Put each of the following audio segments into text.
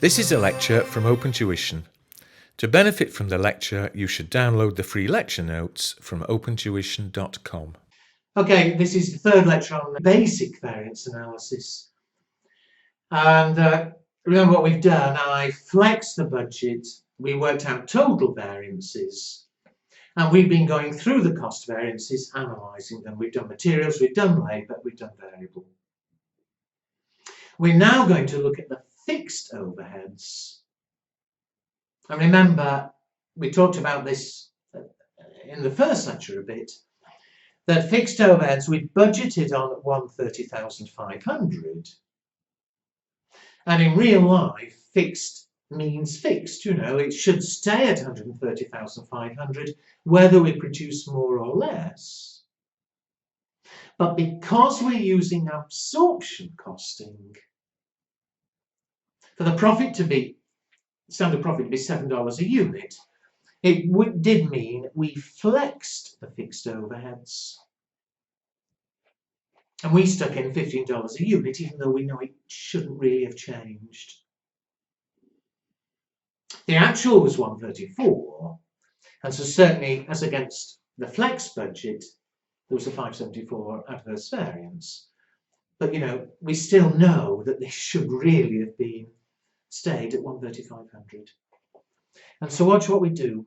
This is a lecture from OpenTuition. To benefit from the lecture, you should download the free lecture notes from opentuition.com. Okay, this is the third lecture on basic variance analysis. And remember what we've done. I flexed the budget, we worked out total variances, and we've been going through the cost variances, analysing them. We've done materials, we've done labour, we've done variable. We're now going to look at the fixed overheads. And remember, we talked about this in the first lecture a bit, that fixed overheads we budgeted on at 130,500. And in real life, fixed means fixed, it should stay at 130,500 whether we produce more or less. But because we're using absorption costing, for the profit to be, standard profit to be $7 a unit, it did mean we flexed the fixed overheads. And we stuck in $15 a unit, even though we know it shouldn't really have changed. The actual was 134, and so certainly as against the flex budget, there was a 574 adverse variance. But we still know that this should really have been stayed at 130,500. And so watch what we do.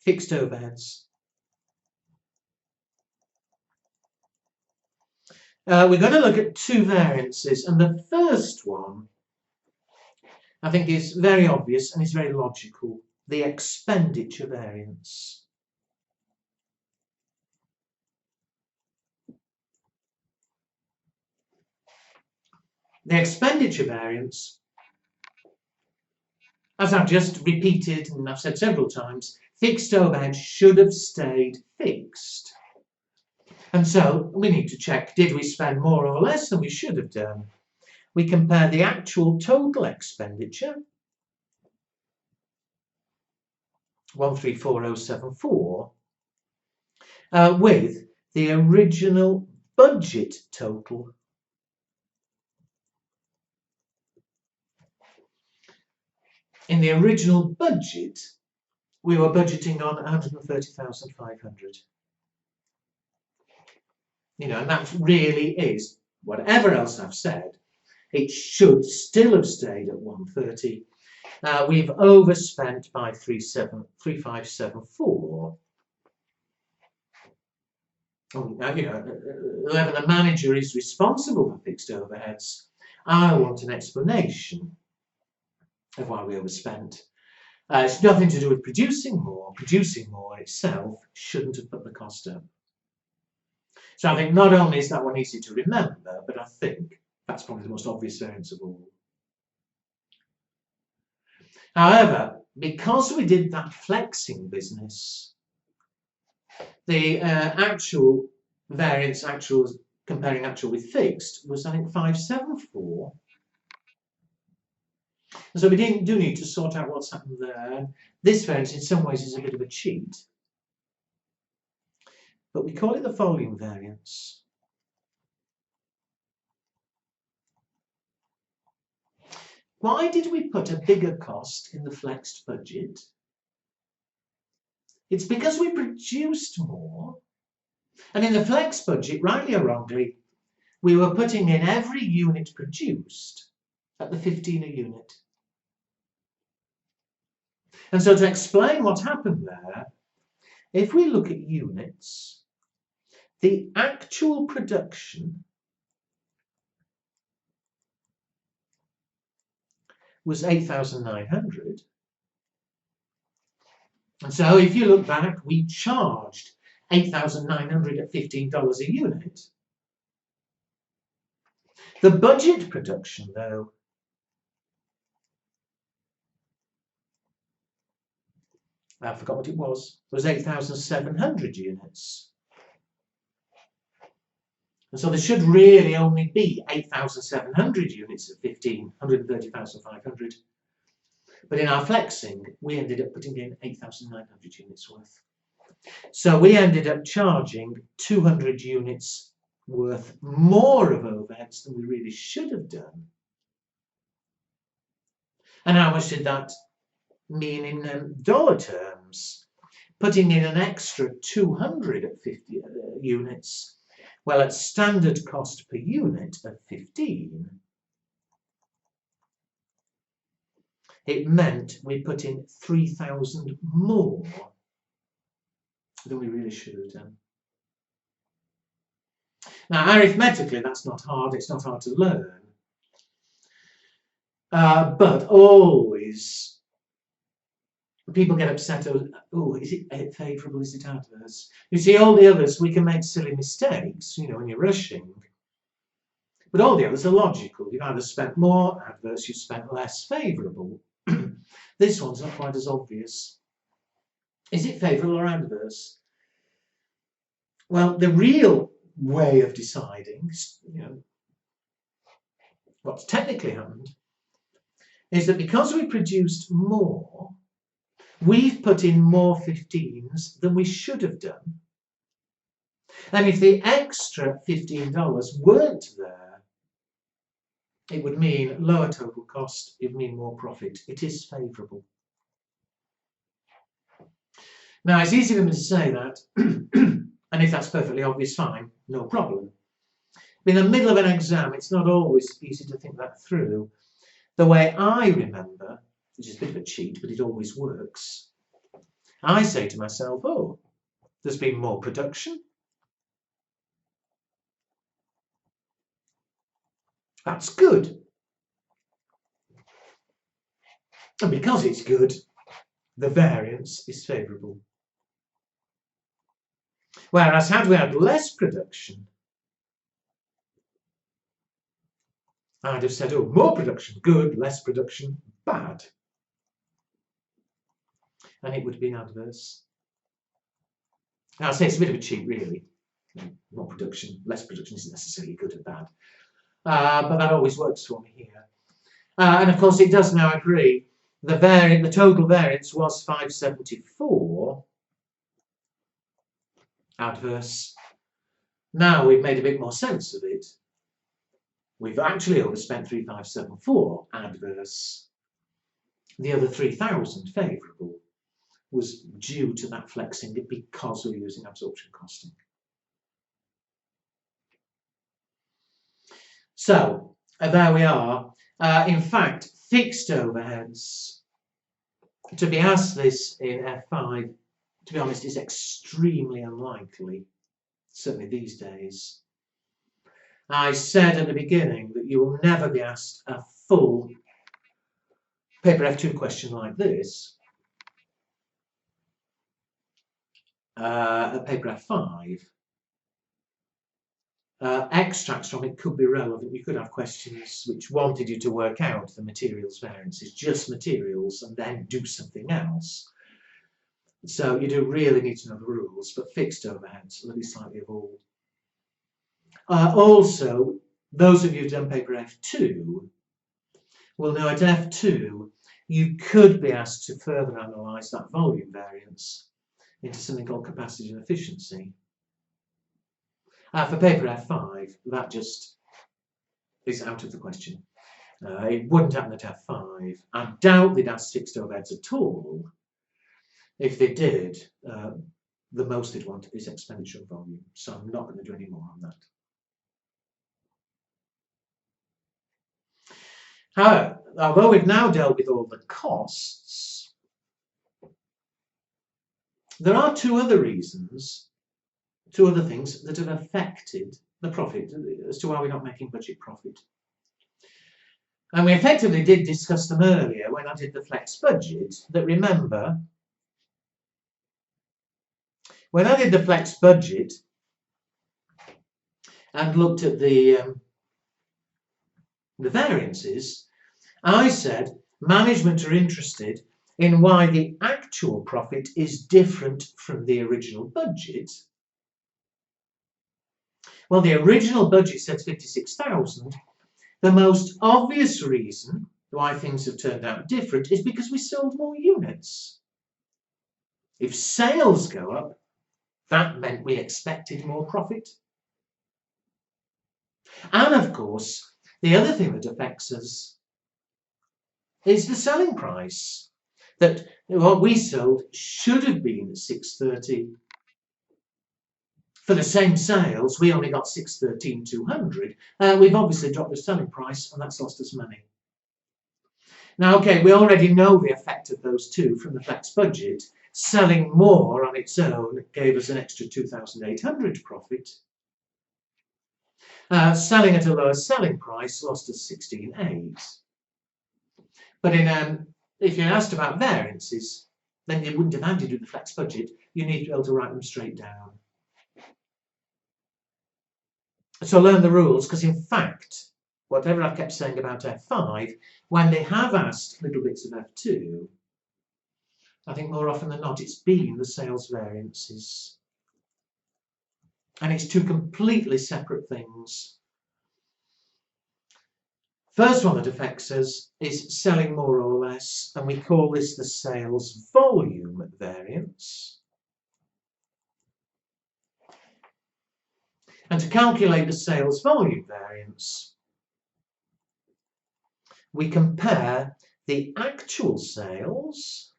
Fixed overheads. We're going to look at two variances, and the first one I think is very obvious and is very logical, the expenditure variance. The expenditure variance, as I've just repeated and I've said several times, fixed overhead should have stayed fixed. And so we need to check, did we spend more or less than we should have done? We compare the actual total expenditure, 134074, with the original budget total. In the original budget, we were budgeting on 130,500. And that really is, whatever else I've said, it should still have stayed at 130. We've overspent by 3574. Whoever the manager is responsible for fixed overheads, I want an explanation of why we overspent. It's nothing to do with producing more. Producing more itself shouldn't have put the cost up. So I think not only is that one easy to remember, but I think that's probably the most obvious variance of all. However, because we did that flexing business, the actual variance, comparing actual with fixed, was I think 574. And so we do need to sort out what's happened there. This variance in some ways is a bit of a cheat. But we call it the volume variance. Why did we put a bigger cost in the flexed budget? It's because we produced more. And in the flex budget, rightly or wrongly, we were putting in every unit produced at the 15 a unit. And so to explain what happened there, if we look at units, the actual production was 8,900. And so if you look back, we charged 8,900 at $15 a unit. The budget production, though, I forgot what it was 8,700 units. And so there should really only be 8,700 units at 130,500. But in our flexing, we ended up putting in 8,900 units worth. So we ended up charging 200 units worth more of overheads than we really should have done. And how much did that mean in dollar terms? Putting in an extra 200 at 50 units, well, at standard cost per unit of 15, it meant we put in 3,000 more than we really should have done. Now, arithmetically, that's not hard. It's not hard to learn. But always, people get upset. Oh, is it favourable? Is it adverse? You see, all the others, we can make silly mistakes, you know, when you're rushing. But all the others are logical. You've either spent more adverse, you've spent less favourable. This one's not quite as obvious. Is it favourable or adverse? Well, the real way of deciding, you know, what's technically happened is that because we produced more, we've put in more 15s than we should have done. And if the extra $15 weren't there, it would mean lower total cost, it would mean more profit. It is favourable. Now, it's easy for me to say that, and if that's perfectly obvious, fine, no problem. But in the middle of an exam, it's not always easy to think that through. The way I remember, which is a bit of a cheat, but it always works, I say to myself, oh, there's been more production. That's good. And because it's good, the variance is favourable. Whereas had we had less production, I'd have said, oh, more production, good, less production, bad. And it would have been adverse. Now, I'd say it's a bit of a cheat, really. More production, less production isn't necessarily good or bad. But that always works for me here. And of course, it does now agree. The total variance was 574 adverse. Now we've made a bit more sense of it. We've actually overspent 3,574 adverse. The other 3,000 favourable was due to that flexing because we're using absorption costing. So there we are. In fact, fixed overheads, to be asked this in F5, to be honest, is extremely unlikely, certainly these days. I said at the beginning that you will never be asked a full paper F2 question like this. At paper F5, extracts from it could be relevant. You could have questions which wanted you to work out the materials variances, just materials, and then do something else. So you do really need to know the rules, but fixed overheads, let me slightly evolved. Also, those of you who've done paper F2 will know at F2 you could be asked to further analyse that volume variance into something called capacity and efficiency. For paper F5, that just is out of the question. It wouldn't happen at F5. I doubt they'd ask fixed overheads at all. If they did, the most they'd want is expenditure volume. So I'm not going to do any more on that. However, although we've now dealt with all the costs, there are two other things that have affected the profit as to why we're not making budget profit. And we effectively did discuss them earlier when I did the flex budget. That remember, when I did the flex budget and looked at the variances, I said management are interested in why the actual profit is different from the original budget. Well, the original budget said 56,000. The most obvious reason why things have turned out different is because we sold more units. If sales go up, that meant we expected more profit. And of course, the other thing that affects us is the selling price. That what we sold should have been at 630. For the same sales, we only got 613,200. We've obviously dropped the selling price, and that's lost us money. Now, okay, we already know the effect of those two from the flex budget. Selling more on its own gave us an extra 2,800 profit. Selling at a lower selling price lost us 16,800. But if you're asked about variances, then you wouldn't have had to do the flex budget. You need to be able to write them straight down. So learn the rules, because in fact, whatever I've kept saying about F5, when they have asked little bits of F2, I think more often than not it's been the sales variances. And it's two completely separate things. First one that affects us is selling more or less, and we call this the sales volume variance. And to calculate the sales volume variance, we compare the actual sales,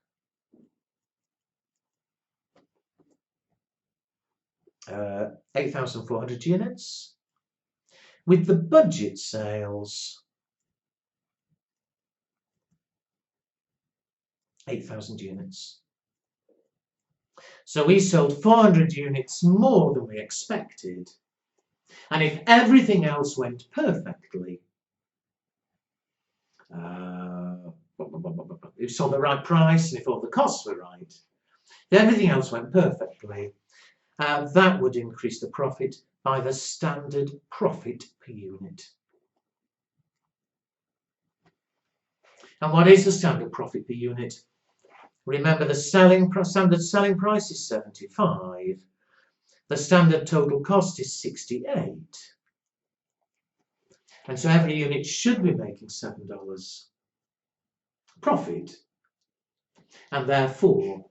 8,400 units, with the budget sales, 8,000 units. So we sold 400 units more than we expected. And if everything else went perfectly, if we sold the right price and if all the costs were right, if everything else went perfectly, that would increase the profit by the standard profit per unit. And what is the standard profit per unit? Remember, the standard selling price is 75. The standard total cost is 68. And so every unit should be making $7 profit. And therefore,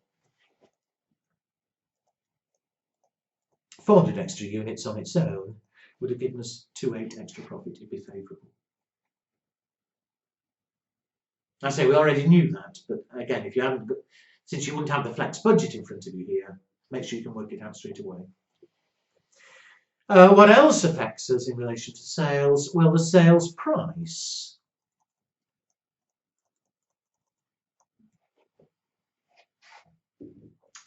400 extra units on its own would have given us 2,800 extra profit. It'd be favourable. I say we already knew that, but again, if you haven't got, since you wouldn't have the flex budget in front of you here, make sure you can work it out straight away. What else affects us in relation to sales? Well, the sales price.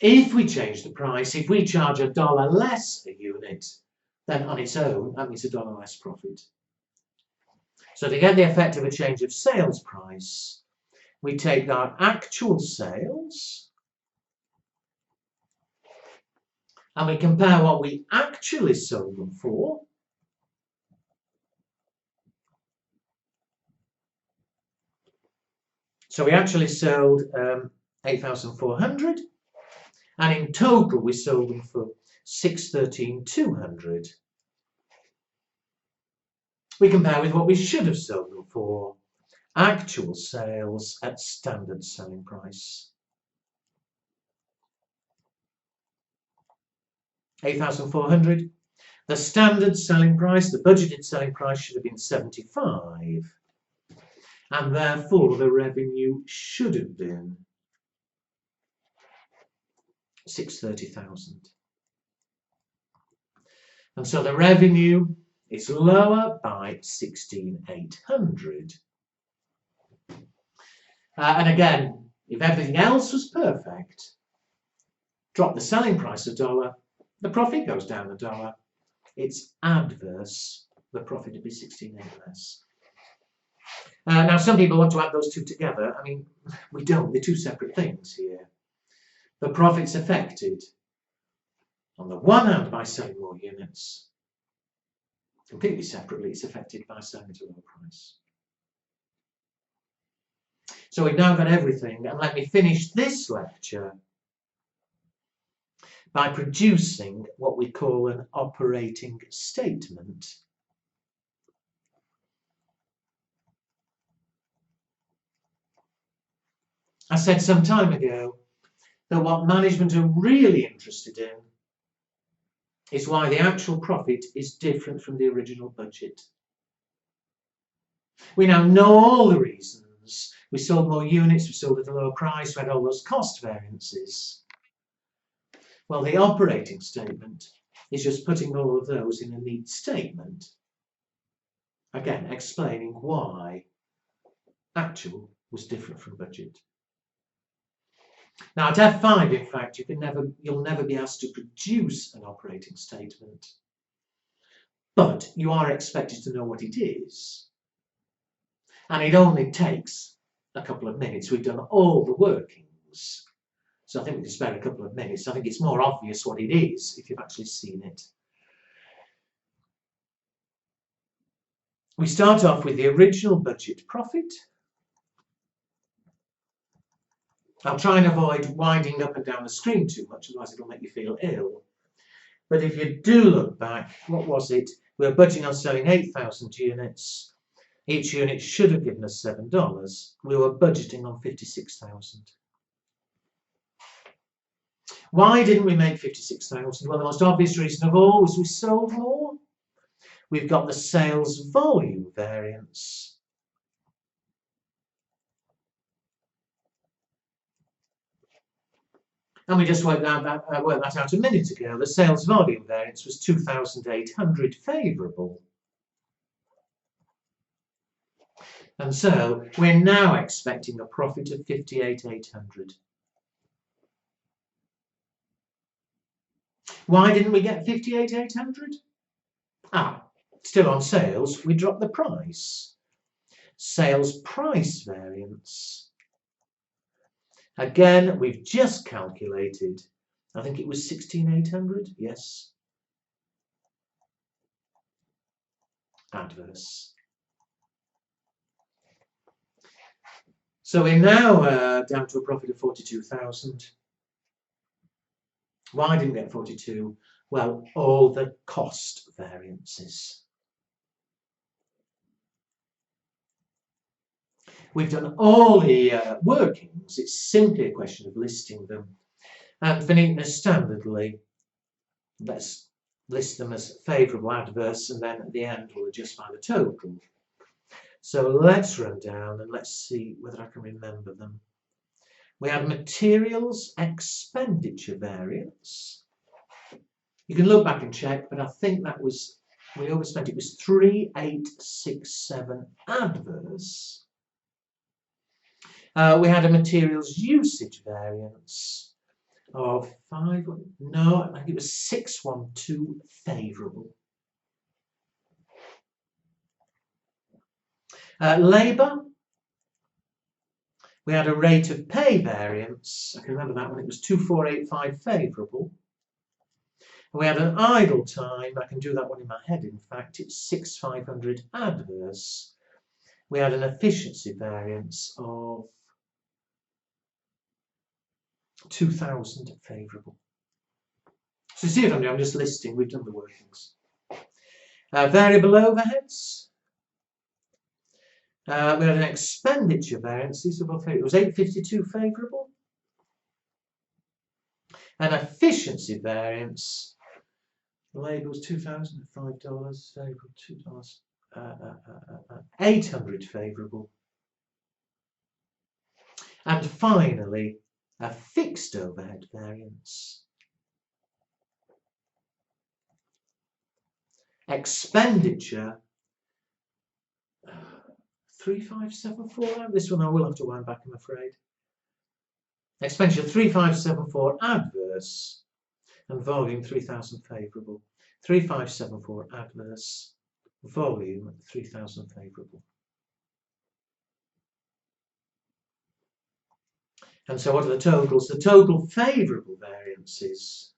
If we change the price, if we charge $1 less a unit, then on its own, that means $1 less profit. So to get the effect of a change of sales price, we take our actual sales and we compare what we actually sold them for So we actually sold 8,400, and in total we sold them for 613,200. We compare with what we should have sold them for, actual sales at standard selling price. 8,400. The standard selling price, the budgeted selling price, should have been 75, and therefore the revenue should have been 630,000. And so the revenue is lower by 16,800. And again, if everything else was perfect, drop the selling price $1, the profit goes down $1. It's adverse. The profit would be 16,800 less. Now, some people want to add those two together. I mean, we don't. They're two separate things here. The profit's affected, on the one hand, by selling more units. Completely separately, it's affected by selling at a lower price. So we've now got everything, and let me finish this lecture by producing what we call an operating statement. I said some time ago that what management are really interested in is why the actual profit is different from the original budget. We now know all the reasons. We sold more units, we sold at a lower price, we had all those cost variances. Well, the operating statement is just putting all of those in a neat statement. Again, explaining why actual was different from budget. Now at F5, in fact, you'll never be asked to produce an operating statement, but you are expected to know what it is. And it only takes a couple of minutes. We've done all the workings. So I think we can spare a couple of minutes. I think it's more obvious what it is if you've actually seen it. We start off with the original budget profit. I'll try and avoid winding up and down the screen too much, otherwise it'll make you feel ill. But if you do look back, what was it? We were budgeting on selling 8,000 units. Each unit should have given us $7. We were budgeting on 56,000. Why didn't we make 56,000? Well, the most obvious reason of all was we sold more. We've got the sales volume variance. And we just worked that out a minute ago. The sales volume variance was 2,800 favourable. And so we're now expecting a profit of 58,800. Why didn't we get 58,800? Still on sales, we dropped the price. Sales price variance. Again, we've just calculated, I think it was 16,800, yes. Adverse. So we're now down to a profit of 42,000. Why didn't we get 42? Well, all the cost variances. We've done all the workings. It's simply a question of listing them. And for neatness, standardly, let's list them as favourable, adverse, and then at the end we'll adjust by the total. So let's run down and let's see whether I can remember them. We had materials expenditure variance. You can look back and check, but I think that was, we overspent, it was 3,867 adverse. We had a materials usage variance of I think it was 612 favourable. Labour, we had a rate of pay variance. I can remember that one, it was 2,485 favourable. We had an idle time, I can do that one in my head, in fact, it's 6,500 adverse. We had an efficiency variance of 2,000 favourable. So you see what I'm doing? I'm just listing, we've done the workings. Variable overheads. We had an expenditure variance, these are both favourable, it was 852 favourable. An efficiency variance, labour was $2,005, favourable $2, 800 favourable. And finally, a fixed overhead variance. Expenditure 3,574. This one I will have to wind back, I'm afraid. Expenditure 3,574 adverse, and volume 3,000 favourable. 3,574 adverse, volume 3,000 favourable. And so what are the totals? The total favourable variances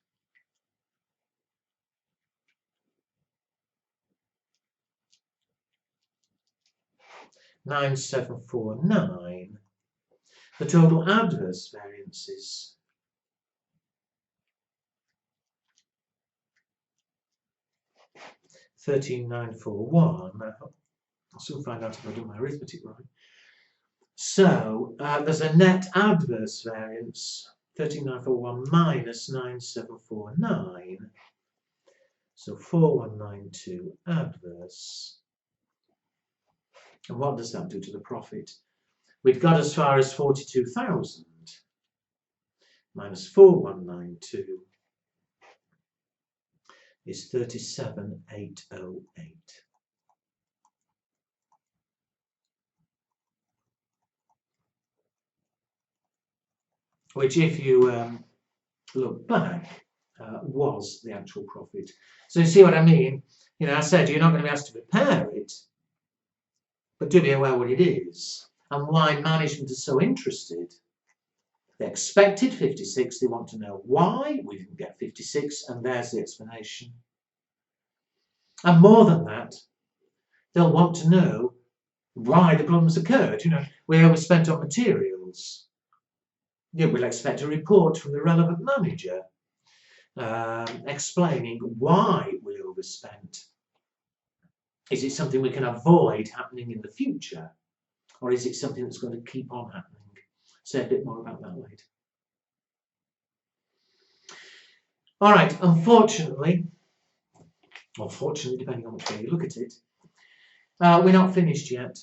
$9,749. The total adverse variances $13,941. I'll soon find out if I've done my arithmetic right. So there's a net adverse variance, 13,941 minus 9,749. So 4192 adverse. And what does that do to the profit? We've got as far as 42,000 minus 4192 is 37,808. Which, if you look back, was the actual profit. So you see what I mean? You know, I said you're not going to be asked to prepare it, but do be aware what it is and why management is so interested. They expected 56, they want to know why we didn't get 56, and there's the explanation. And more than that, they'll want to know why the problems occurred. You know, we overspent on materials. Yeah, we'll expect a report from the relevant manager explaining why we overspent. Is it something we can avoid happening in the future? Or is it something that's going to keep on happening? Say a bit more about that later. All right, unfortunately, or fortunately, depending on which way you look at it, we're not finished yet.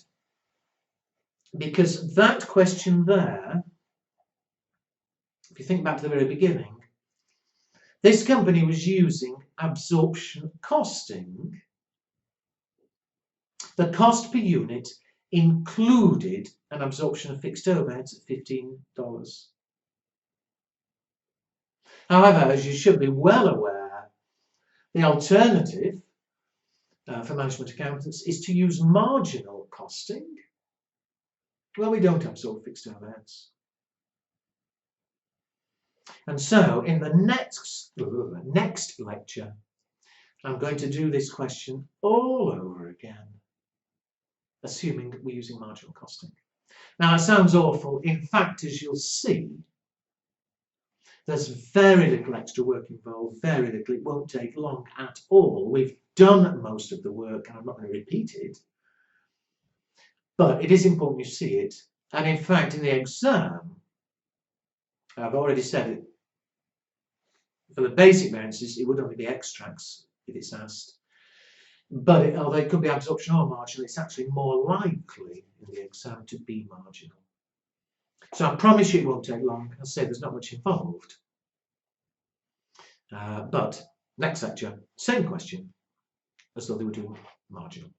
Because that question there, if you think back to the very beginning, this company was using absorption costing. The cost per unit included an absorption of fixed overheads at $15. However, as you should be well aware, the alternative for management accountants is to use marginal costing. Well, we don't absorb fixed overheads. And so in the next lecture, I'm going to do this question all over again, assuming we're using marginal costing. Now, it sounds awful. In fact, as you'll see, there's very little extra work involved, very little. It won't take long at all. We've done most of the work, and I'm not going to repeat it. But it is important you see it. And in fact, in the exam, I've already said it, for the basic variances, it would only be extracts if it's asked. But although it could be absorption or marginal, it's actually more likely in the exam to be marginal. So I promise you it won't take long. I'll say there's not much involved. But next lecture, same question as though they were doing marginal.